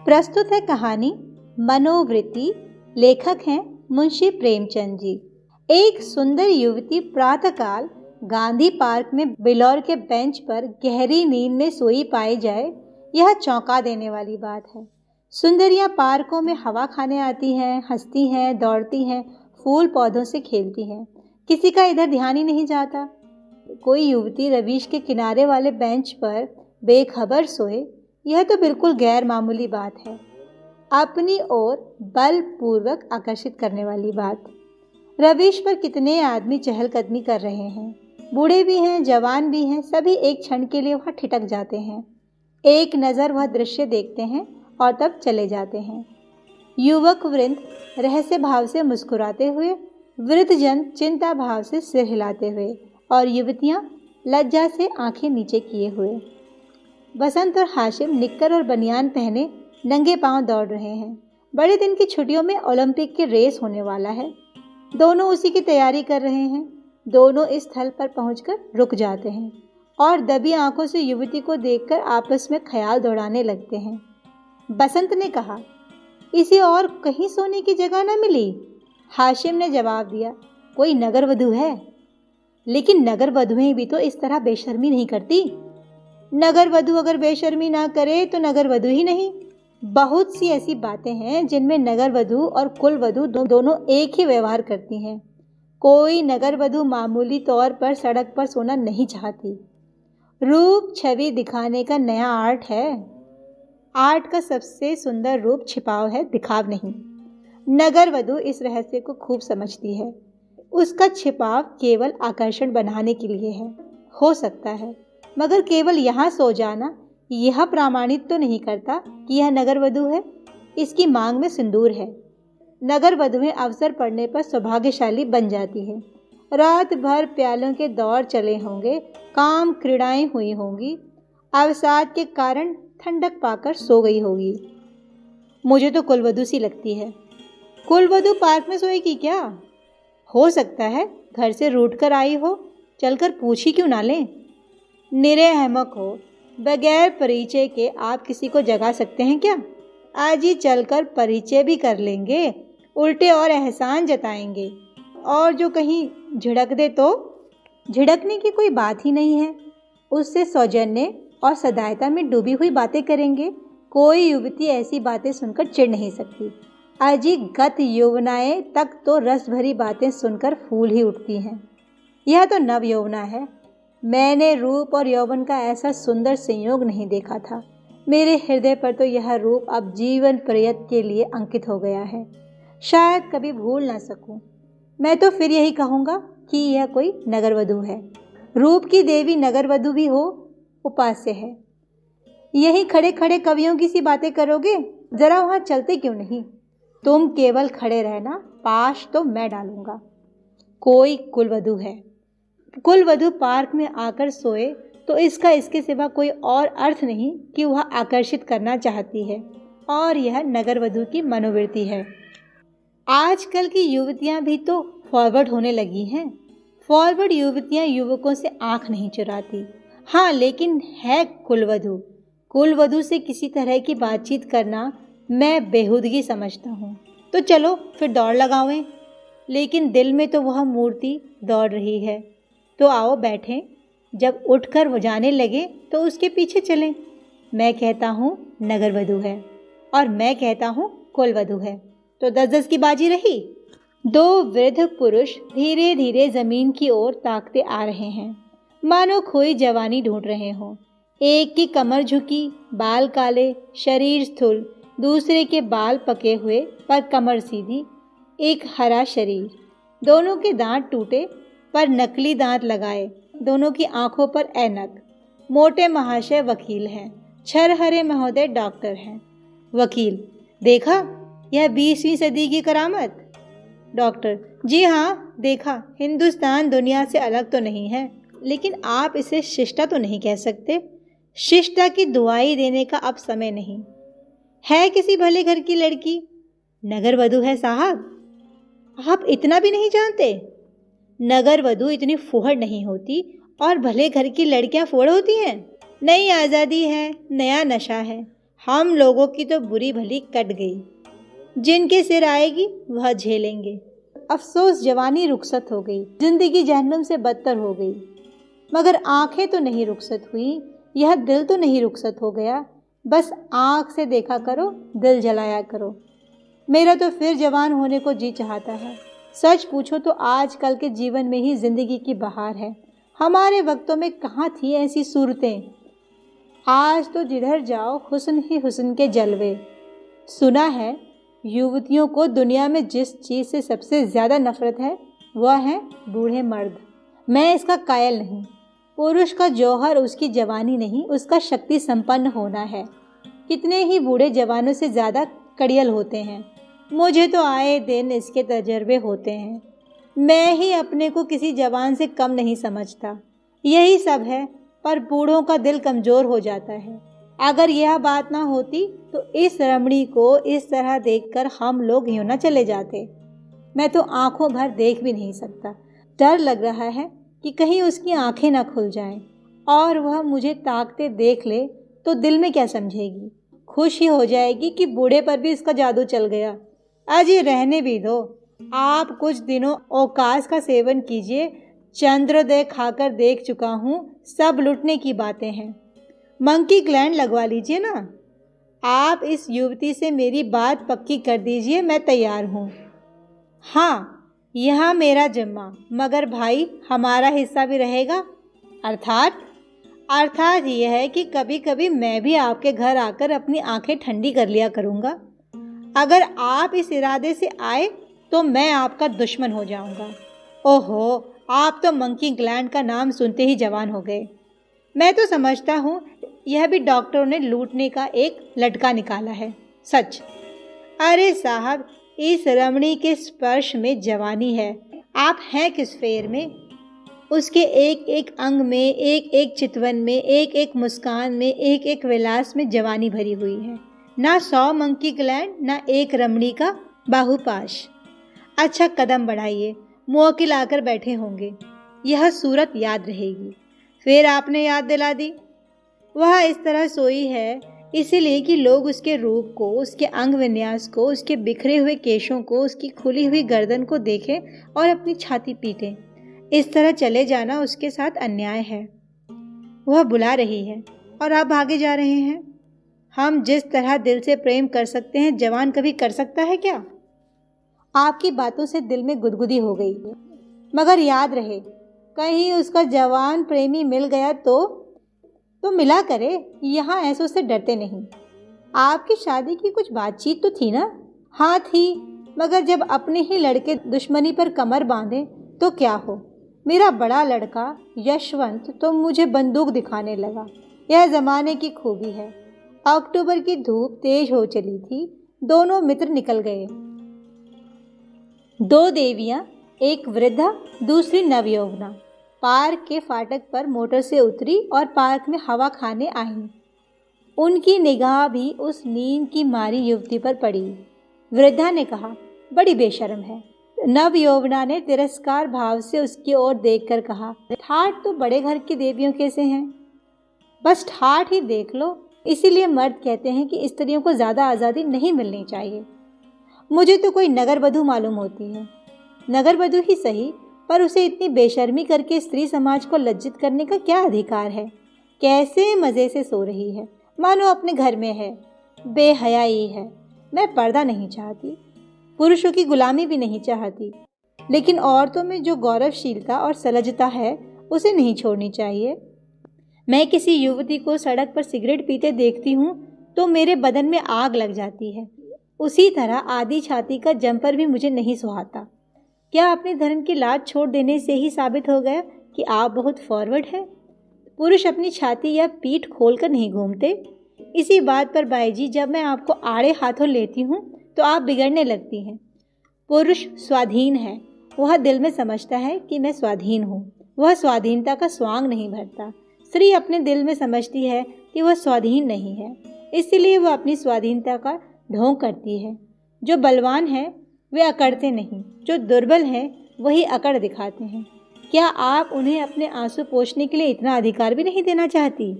प्रस्तुत है कहानी मनोवृत्ति। लेखक हैं मुंशी प्रेमचंद जी। एक सुंदर युवती प्रातःकाल गांधी पार्क में बिलौर के बेंच पर गहरी नींद में सोई पाई जाए, यह चौंका देने वाली बात है। सुंदरियां पार्कों में हवा खाने आती हैं, हंसती हैं, दौड़ती हैं, फूल पौधों से खेलती हैं। किसी का इधर ध्यान ही नहीं जाता। कोई युवती रवीश के किनारे वाले बेंच पर बेखबर सोए, यह तो बिल्कुल गैर मामूली बात है, अपनी ओर बलपूर्वक आकर्षित करने वाली बात। रवीश पर कितने आदमी चहलकदमी कर रहे हैं, बूढ़े भी हैं, जवान भी हैं, सभी एक क्षण के लिए वहाँ ठिठक जाते हैं। एक नज़र वह दृश्य देखते हैं और तब चले जाते हैं। युवक वृंद रहस्य भाव से मुस्कुराते हुए, वृद्धजन चिंता भाव से सिर हिलाते हुए और युवतियां लज्जा से आंखें नीचे किए हुए। बसंत और हाशिम निक्कर और बनियान पहने नंगे पांव दौड़ रहे हैं। बड़े दिन की छुट्टियों में ओलंपिक की रेस होने वाला है। दोनों उसी की तैयारी कर रहे हैं। दोनों इस स्थल पर पहुंचकर रुक जाते हैं और दबी आंखों से युवती को देखकर आपस में ख्याल दौड़ाने लगते हैं। बसंत ने कहा, इसे और कहीं सोने की जगह न मिली? हाशिम ने जवाब दिया, कोई नगर वधू है। लेकिन नगर वधुएं भी तो इस तरह बेशर्मी नहीं करती। नगर वधू अगर बेशर्मी ना करे तो नगर वधू ही नहीं। बहुत सी ऐसी बातें हैं जिनमें नगर वधू और कुल वधू दोनों एक ही व्यवहार करती हैं। कोई नगर वधू मामूली तौर पर सड़क पर सोना नहीं चाहती। रूप छवि दिखाने का नया आर्ट है। आर्ट का सबसे सुंदर रूप छिपाव है, दिखाव नहीं। नगर वधू इस रहस्य को खूब समझती है। उसका छिपाव केवल आकर्षण बढ़ाने के लिए है, हो सकता है, मगर केवल यहाँ सो जाना यह प्रमाणित तो नहीं करता कि यह नगर वधू है। इसकी मांग में सिंदूर है। नगर वधुएं अवसर पड़ने पर सौभाग्यशाली बन जाती हैं। रात भर प्यालों के दौर चले होंगे, काम क्रीड़ाएं हुई होंगी, अवसाद के कारण ठंडक पाकर सो गई होगी। मुझे तो कुलवधू सी लगती है। कुलवधू पार्क में सोएगी क्या? हो सकता है घर से रूठ कर आई हो, चलकर पूछ ही क्यों ना लें। निरे अहमक हो, बगैर परिचय के आप किसी को जगा सकते हैं क्या? आज ही चलकर परिचय भी कर लेंगे, उल्टे और एहसान जताएंगे। और जो कहीं झिड़क दे तो? झिड़कने की कोई बात ही नहीं है। उससे सौजन्य और सदायता में डूबी हुई बातें करेंगे। कोई युवती ऐसी बातें सुनकर चिढ़ नहीं सकती। अजी गत यौवनाएं तक तो रस भरी बातें सुनकर फूल ही उठती हैं। यह तो नव यौवना है। मैंने रूप और यौवन का ऐसा सुंदर संयोग नहीं देखा था। मेरे हृदय पर तो यह रूप अब जीवन पर्यंत के लिए अंकित हो गया है। शायद कभी भूल ना सकूं। मैं तो फिर यही कहूँगा कि यह कोई नगरवधू है। रूप की देवी नगरवधू भी हो, उपास्य है। यही खड़े खड़े कवियों की सी बातें करोगे? जरा वहाँ चलते क्यों नहीं? तुम केवल खड़े रहना, पाश तो मैं डालूंगा। कोई कुलवधू है। कुलवधू पार्क में आकर सोए तो इसका इसके सिवा कोई और अर्थ नहीं कि वह आकर्षित करना चाहती है, और यह नगरवधू की मनोवृत्ति है। आजकल की युवतियां भी तो फॉरवर्ड होने लगी हैं। फॉरवर्ड युवतियां युवकों से आंख नहीं चुराती। हाँ, लेकिन है कुलवधू। कुलवधू से किसी तरह की बातचीत करना मैं बेहूदगी समझता हूँ। तो चलो फिर दौड़ लगावें। लेकिन दिल में तो वह मूर्ति दौड़ रही है। तो आओ बैठें। जब उठकर वो जाने लगे तो उसके पीछे चलें। मैं कहता हूँ नगरवधू है और मैं कहता हूँ कुलवधू है, तो 10-10 की बाजी रही। दो वृद्ध पुरुष धीरे धीरे जमीन की ओर ताकते आ रहे हैं, मानो खोई जवानी ढूंढ रहे हों। एक की कमर झुकी, बाल काले, शरीर स्थूल, दूसरे के बाल पके हुए पर कमर सीधी, एक हरा शरीर। दोनों के दांत टूटे पर नकली दांत लगाए, दोनों की आंखों पर ऐनक। मोटे महाशय वकील हैं, छरहरे महोदय डॉक्टर हैं। वकील, देखा यह 20वीं सदी की करामत? डॉक्टर, जी हाँ देखा। हिंदुस्तान दुनिया से अलग तो नहीं है, लेकिन आप इसे शिष्टा तो नहीं कह सकते। शिष्टा की दुआई देने का अब समय नहीं है। किसी भले घर की लड़की नगरवधू है साहब। आप इतना भी नहीं जानते? नगरवधू इतनी फुहड़ नहीं होती, और भले घर की लड़कियां फुहड़ होती हैं। नई आज़ादी है, नया नशा है। हम लोगों की तो बुरी भली कट गई, जिनके सिर आएगी वह झेलेंगे। अफसोस जवानी रुखसत हो गई, जिंदगी जहन्नुम से बदतर हो गई। मगर आंखें तो नहीं रुखसत हुई, यह दिल तो नहीं रुखसत हो गया। बस आंख से देखा करो, दिल जलाया करो। मेरा तो फिर जवान होने को जी चाहता है। सच पूछो तो आजकल के जीवन में ही जिंदगी की बहार है। हमारे वक्तों में कहाँ थी ऐसी सूरतें। आज तो जिधर जाओ हुस्न ही हुस्न के जलवे। सुना है युवतियों को दुनिया में जिस चीज़ से सबसे ज़्यादा नफरत है वह है बूढ़े मर्द। मैं इसका कायल नहीं। पुरुष का जौहर उसकी जवानी नहीं, उसका शक्ति संपन्न होना है। कितने ही बूढ़े जवानों से ज़्यादा कड़ियल होते हैं। मुझे तो आए दिन इसके तजर्बे होते हैं। मैं ही अपने को किसी जवान से कम नहीं समझता। यही सब है, पर बूढ़ों का दिल कमज़ोर हो जाता है। अगर यह बात ना होती तो इस रमणी को इस तरह देखकर हम लोग यूं ना चले जाते। मैं तो आंखों भर देख भी नहीं सकता। डर लग रहा है कि कहीं उसकी आंखें ना खुल जाएं और वह मुझे ताकते देख ले तो दिल में क्या समझेगी। खुश ही हो जाएगी कि बूढ़े पर भी इसका जादू चल गया। अजी रहने भी दो। आप कुछ दिनों अवकाश का सेवन कीजिए। चंद्रोदय खाकर देख चुका हूँ, सब लुटने की बातें हैं। मंकी ग्लैंड लगवा लीजिए ना। आप इस युवती से मेरी बात पक्की कर दीजिए, मैं तैयार हूँ। हाँ, यह मेरा जिम्मा, मगर भाई हमारा हिस्सा भी रहेगा। अर्थात यह है कि कभी कभी मैं भी आपके घर आकर अपनी आंखें ठंडी कर लिया करूँगा। अगर आप इस इरादे से आए तो मैं आपका दुश्मन हो जाऊँगा। ओहो, आप तो मंकी ग्लैंड का नाम सुनते ही जवान हो गए। मैं तो समझता हूँ यह भी डॉक्टरों ने लूटने का एक लटका निकाला है। सच। अरे साहब, इस रमणी के स्पर्श में जवानी है। आप हैं किस फेर में? उसके एक एक अंग में, एक एक चितवन में, एक एक मुस्कान में, एक एक विलास में जवानी भरी हुई है। ना 100 मंकी ग्लैंड, ना एक रमणी का बाहुपाश। अच्छा, कदम बढ़ाइए, मुवक्किल आकर बैठे होंगे। यह सूरत याद रहेगी। फिर आपने याद दिला दी। वह इस तरह सोई है इसीलिए कि लोग उसके रूप को, उसके अंग विन्यास को, उसके बिखरे हुए केशों को, उसकी खुली हुई गर्दन को देखें और अपनी छाती पीटें। इस तरह चले जाना उसके साथ अन्याय है। वह बुला रही है और आप भागे जा रहे हैं। हम जिस तरह दिल से प्रेम कर सकते हैं, जवान कभी कर सकता है क्या? आपकी बातों से दिल में गुदगुदी हो गई। मगर याद रहे, कहीं उसका जवान प्रेमी मिल गया तो मिला करे। यहाँ ऐसों से डरते नहीं। आपकी शादी की कुछ बातचीत तो थी ना? हाँ थी, मगर जब अपने ही लड़के दुश्मनी पर कमर बांधे तो क्या हो। मेरा बड़ा लड़का यशवंत तो मुझे बंदूक दिखाने लगा। यह ज़माने की खूबी है। अक्टूबर की धूप तेज हो चली थी। दोनों मित्र निकल गए। 2 देवियां, एक वृद्धा, दूसरी नवयौवना, पार्क के फाटक पर मोटर से उतरी और पार्क में हवा खाने आईं। उनकी निगाह भी उस नींद की मारी युवती पर पड़ी। वृद्धा ने कहा, बड़ी बेशर्म है। नवयौवना ने तिरस्कार भाव से उसकी ओर देखकर कहा, ठाठ तो बड़े घर की देवियों के से हैं। बस ठाठ ही देख लो। इसीलिए मर्द कहते हैं कि स्त्रियों को ज़्यादा आज़ादी नहीं मिलनी चाहिए। मुझे तो कोई नगर वधू मालूम होती है। नगर वधू ही सही, पर उसे इतनी बेशर्मी करके स्त्री समाज को लज्जित करने का क्या अधिकार है? कैसे मज़े से सो रही है, मानो अपने घर में है। बेहयाई है। मैं पर्दा नहीं चाहती, पुरुषों की गुलामी भी नहीं चाहती, लेकिन औरतों में जो गौरवशीलता और सलजता है उसे नहीं छोड़नी चाहिए। मैं किसी युवती को सड़क पर सिगरेट पीते देखती हूँ तो मेरे बदन में आग लग जाती है। उसी तरह आधी छाती का जंपर भी मुझे नहीं सुहाता। क्या अपने धर्म की लाज छोड़ देने से ही साबित हो गया कि आप बहुत फॉरवर्ड हैं? पुरुष अपनी छाती या पीठ खोलकर नहीं घूमते। इसी बात पर बाई जी, जब मैं आपको आड़े हाथों लेती हूँ तो आप बिगड़ने लगती हैं। पुरुष स्वाधीन है। वह दिल में समझता है कि मैं स्वाधीन हूँ। वह स्वाधीनता का स्वांग नहीं भरता। स्त्री अपने दिल में समझती है कि वह स्वाधीन नहीं है, इसलिए वह अपनी स्वाधीनता का ढोंग करती है। जो बलवान है वे अकड़ते नहीं, जो दुर्बल हैं वही अकड़ दिखाते हैं। क्या आप उन्हें अपने आंसू पोंछने के लिए इतना अधिकार भी नहीं देना चाहती?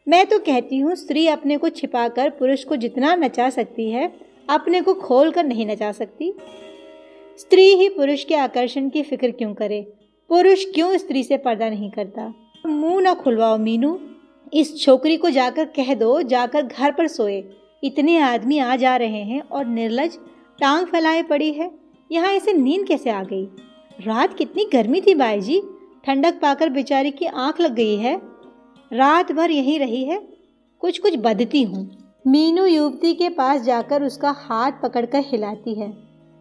मैं तो कहती हूँ स्त्री अपने को छिपाकर पुरुष को जितना नचा सकती है, अपने को खोल कर नहीं नचा सकती। स्त्री ही पुरुष के आकर्षण की फिक्र क्यों करे? पुरुष क्यों स्त्री से पर्दा नहीं करता? मुंह न खुलवाओ मीनू, इस छोकरी को जाकर कह दो, जाकर घर पर सोए। इतने आदमी आ जा रहे हैं और निर्लज टांग फैलाए पड़ी है। यहाँ इसे नींद कैसे आ गई? रात कितनी गर्मी थी बाई जी, ठंडक पाकर बेचारी की आंख लग गई है। रात भर यहीं रही है, कुछ कुछ बदती हूँ। मीनू युवती के पास जाकर उसका हाथ पकड़कर हिलाती है।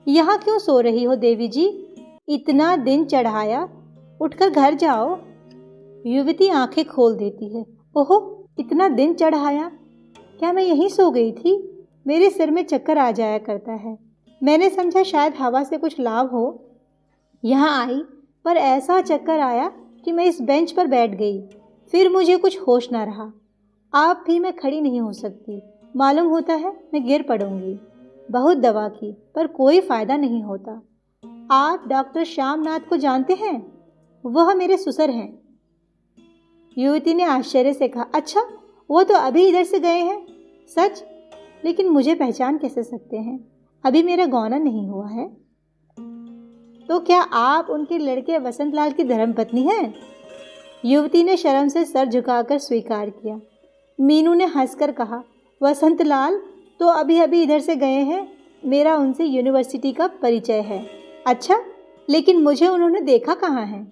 यहाँ क्यों सो रही हो देवी जी? इतना दिन चढ़ाया, उठकर घर जाओ। युवती आंखें खोल देती है। ओहो, इतना दिन चढ़ाया? क्या मैं यहीं सो गई थी? मेरे सिर में चक्कर आ जाया करता है। मैंने समझा शायद हवा से कुछ लाभ हो। यहाँ आई पर ऐसा चक्कर आया कि मैं इस बेंच पर बैठ गई। फिर मुझे कुछ होश ना रहा। आप भी मैं खड़ी नहीं हो सकती। मालूम होता है मैं गिर पड़ूंगी। बहुत दवा की पर कोई फ़ायदा नहीं होता। आप डॉक्टर श्यामनाथ को जानते हैं? वह मेरे ससुर हैं। युवती ने आश्चर्य से कहा, अच्छा, वो तो अभी इधर से गए हैं। सच? लेकिन मुझे पहचान कैसे सकते हैं? अभी मेरा गौना नहीं हुआ है। तो क्या आप उनके लड़के वसंतलाल की धर्मपत्नी हैं? युवती ने शर्म से सर झुकाकर स्वीकार किया। मीनू ने हंसकर कहा, वसंतलाल तो अभी अभी इधर से गए हैं। मेरा उनसे यूनिवर्सिटी का परिचय है। अच्छा, लेकिन मुझे उन्होंने देखा कहाँ है?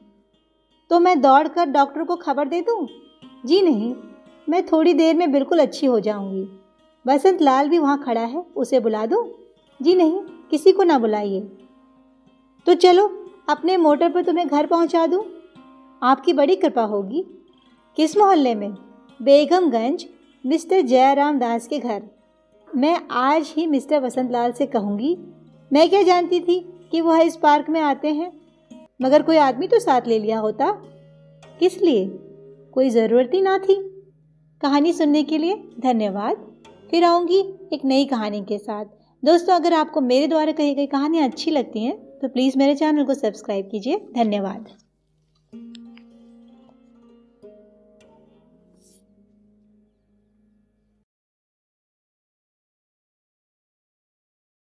तो मैं दौड़कर डॉक्टर को खबर दे दूँ? जी नहीं, मैं थोड़ी देर में बिल्कुल अच्छी हो जाऊंगी। वसंतलाल भी वहाँ खड़ा है, उसे बुला दूँ? जी नहीं, किसी को ना बुलाइए। तो चलो, अपने मोटर पर तुम्हें घर पहुँचा दूँ? आपकी बड़ी कृपा होगी। किस मोहल्ले में? बेगमगंज, मिस्टर जयराम दास के घर। मैं आज ही मिस्टर वसंतलाल से कहूँगी। मैं क्या जानती थी कि वह इस पार्क में आते हैं? मगर कोई आदमी तो साथ ले लिया होता। किस लिए? कोई ज़रूरत ही ना थी। कहानी सुनने के लिए धन्यवाद। फिर आऊँगी एक नई कहानी के साथ। दोस्तों, अगर आपको मेरे द्वारा कही गई कहानियाँ अच्छी लगती हैं तो प्लीज़ मेरे चैनल को सब्सक्राइब कीजिए। धन्यवाद।